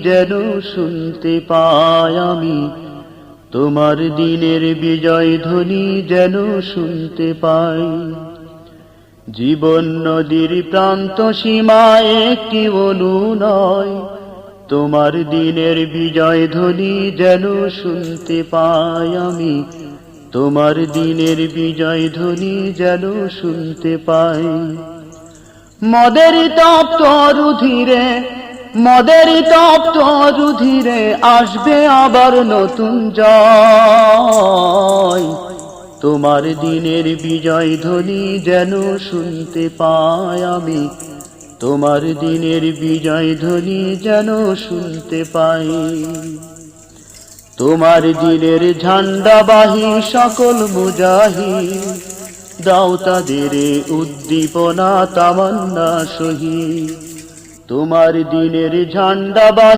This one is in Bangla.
যেন শুনতে পাই আমি, তোমার দিনের বিজয় ধ্বনি যেন শুনতে পাই। জীবন নদীর প্রান্ত সীমায় একটি অনুনয়, তোমার দিনের বিজয় ধ্বনি যেন শুনতে পাই আমি, তোমার দিনের বিজয় ধ্বনি যেন শুনতে পাই। মদের তপ্ত রুধিরে, মদের তপ্ত রুধিরে আসবে আবার নতুন জয়, তোমার দিনের বিজয় ধ্বনি যেন শুনতে পাই আমি, তোমার দিনের বিজয় ধ্বনি যেন শুনতে পাই। তোমার দিনের ঝান্ডাবাহী সকল মুজাহিদ, দাও তাদের উদ্দীপনা তামান্না শহীদ। তোমার দিনের ঝান্ডাবাহী